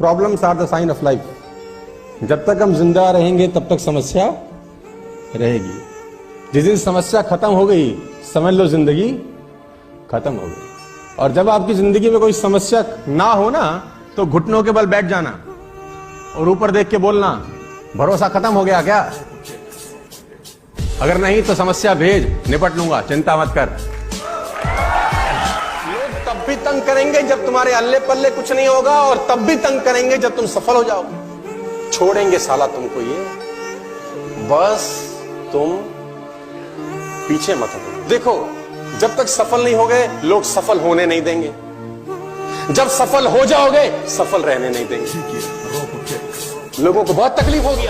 Problems are the sign of life. जब तक हम जिंदा रहेंगे तब तक समस्या रहेगी। जिस दिन समस्या खत्म हो गई समझ लो जिंदगी खत्म हो गई। और जब आपकी जिंदगी में कोई समस्या ना हो ना तो घुटनों के बल बैठ जाना और ऊपर देख के बोलना भरोसा खत्म हो गया क्या? अगर नहीं तो समस्या भेज, निपट लूंगा, चिंता मत कर। लोग तब भी तंग करेंगे जब तुम्हारे अल्ले पल्ले कुछ नहीं होगा और तब भी तंग करेंगे जब तुम सफल हो जाओगे। छोड़ेंगे साला तुमको ये, बस तुम पीछे मत हटो। देखो जब तक सफल नहीं हो गए लोग सफल होने नहीं देंगे, जब सफल हो जाओगे सफल रहने नहीं देंगे। लोगों को बहुत तकलीफ होगी।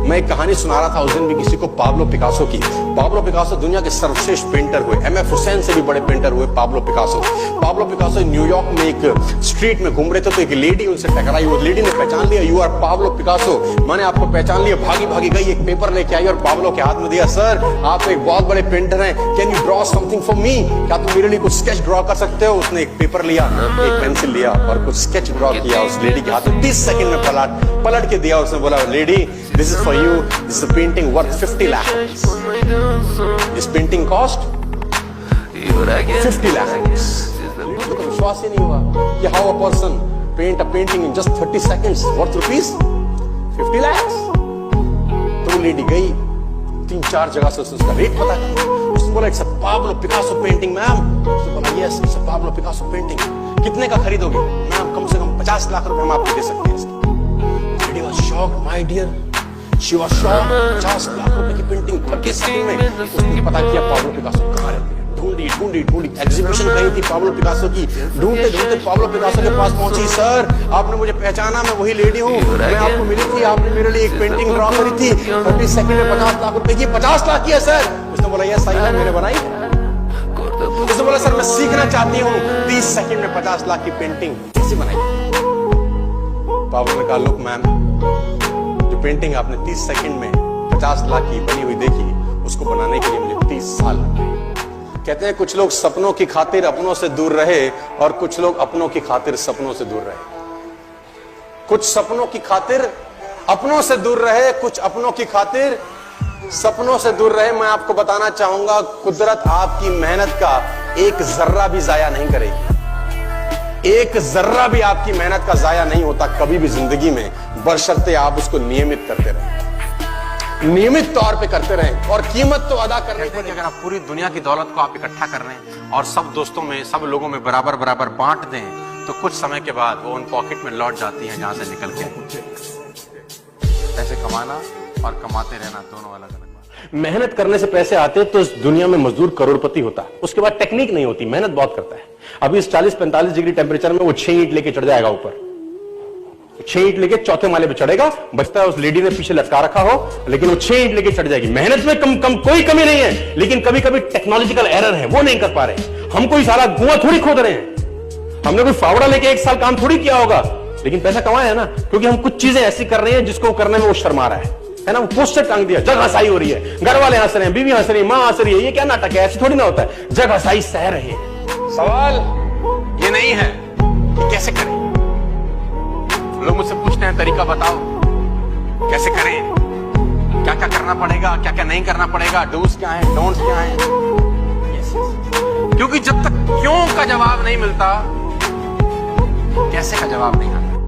मैं एक कहानी सुना रहा था उस दिन भी किसी को, पाब्लो पिकासो की। पाब्लो पिकासो दुनिया के सर्वश्रेष्ठ पेंटर हुए, एमएफ हुसैन से भी बड़े पेंटर हुए Pablo Picasso. Pablo Picasso New York में एक स्ट्रीट में घूम रहे थे तो एक लेडी उनसे टकराई। वो लेडी ने पहचान लिया, यू आर पाब्लो पिकासो, मैंने आपको पहचान लिया। भागी भागी गई, एक पेपर लेके आई और पाब्लो के हाथ में दिया। सर आप एक बहुत बड़े पेंटर हैं, can you draw something for me? क्या तुम मेरे लिए कुछ स्केच ड्रॉ कर सकते हो? उसने एक पेपर लिया, एक पेंसिल लिया और कुछ स्केच ड्रॉ किया उस लेडी के हाथ में। 30 सेकंड में पलट के दिया। उसने बोला lady this is for you, this is a painting worth 50 lakh. This painting cost 50 lakh. तो विश्वास ही नहीं हुआ कि how a person paint a painting in just 30 seconds worth rupees 50 lakh. तो वो लेडी गई 3-4 जगह से उसका रेट पता किया। उसने बोला it's a Pablo Picasso painting ma'am. उसने बोला yes it's a Pablo Picasso painting. कितने का खरीदोगे? मैम कम से कम 50 लाख रुपए हम आपको दे सकते हैं इसके। Lady was shocked my dear, she was shocked. 50 lakh रुपए की पेंटिंग 30 सेकंड में। उसने पता किया पाब्लो पिकासो कहाँ रहते हैं। ढूंढी एग्जीबिशन कहीं थी पाब्लो पिकासो की। ढूंढते ढूंढते पाब्लो पिकासो के पास पहुंची। सर आपने मुझे पहचाना, मैं वही लेडी हूँ, मैं आपको मिली थी, आपने मेरे लिए एक पेंटिंग ड्रॉ करी थी 30 सेकंड में 50 लाख रुपए की। 50 लाख की है सर? उसने बोला यस सही है, मैंने बनाई। उसने बोला सर मैं सीखना चाहती हूँ 30 सेकंड में 50 लाख की पेंटिंग कैसे बनाई? पाब्लो ने कहा लुक मैम, जो पेंटिंग आपने 30 सेकंड में 50 लाख की बनी हुई देखी, उसको बनाने के लिए मुझे 30 साल लगे। कहते हैं कुछ लोग सपनों की खातिर अपनों से दूर रहे और कुछ लोग अपनों की खातिर सपनों से दूर रहे। कुछ सपनों की खातिर अपनों से दूर रहे, कुछ अपनों की खातिर सपनों से दूर रहे। मैं आपको बताना चाहूंगा कुदरत आपकी मेहनत का एक जर्रा भी जाया नहीं करेगी। एक जर्रा भी आपकी मेहनत का जाया नहीं होता कभी भी जिंदगी में, बशर्ते आप उसको नियमित करते रहें, नियमित तौर पे करते रहें और कीमत तो अदा करनी पड़ेगी। अगर आप पूरी दुनिया की दौलत को आप इकट्ठा कर रहे हैं और सब दोस्तों में, सब लोगों में बराबर बराबर बांट दें तो कुछ समय के बाद वो उन पॉकेट में लौट जाती हैं जहां से निकल के। पैसे कमाना और कमाते रहना दोनों अलग अलग बात। मेहनत करने से पैसे आते तो इस दुनिया में मजदूर करोड़पति होता। उसके बाद टेक्निक नहीं होती, मेहनत बहुत करता है। अभी इस 40-45 डिग्री टेम्परेचर में वो 6 ईंट लेके चढ़ जाएगा ऊपर, 6 ईंट लेके चौथे माले पे चढ़ेगा। बचता है उस लेडी ने पीछे लटका रखा हो, लेकिन वो 6 ईंट लेके चढ़ जाएगी। मेहनत में कोई कमी नहीं है, लेकिन कभी कभी टेक्नोलॉजिकल एरर है, वो नहीं कर पा रहे। हम कोई सारा कुआं थोड़ी खोद रहे हैं, हमने कोई फावड़ा लेके 1 साल काम थोड़ी किया होगा, लेकिन पैसा कमाया है ना, क्योंकि हम कुछ चीजें ऐसी कर रहे हैं जिसको करने में वो शर्मा रहा है ना। वो पोस्टर टांग दिया, जग हसाई हो रही है, घर वाले हंस रहे हैं, बीवी हंस रही है, मां हंस रही है, ये क्या नाटक है? ऐसे थोड़ी ना होता है, जग हसाई सह रहे हैं। सवाल ये नहीं है कि कैसे करें। लोग मुझसे पूछते हैं तरीका बताओ कैसे करें, क्या क्या करना पड़ेगा, क्या क्या नहीं करना पड़ेगा, डूज क्या है, डोंट्स क्या है। क्योंकि जब तक क्यों का जवाब नहीं मिलता कैसे का जवाब नहीं आता।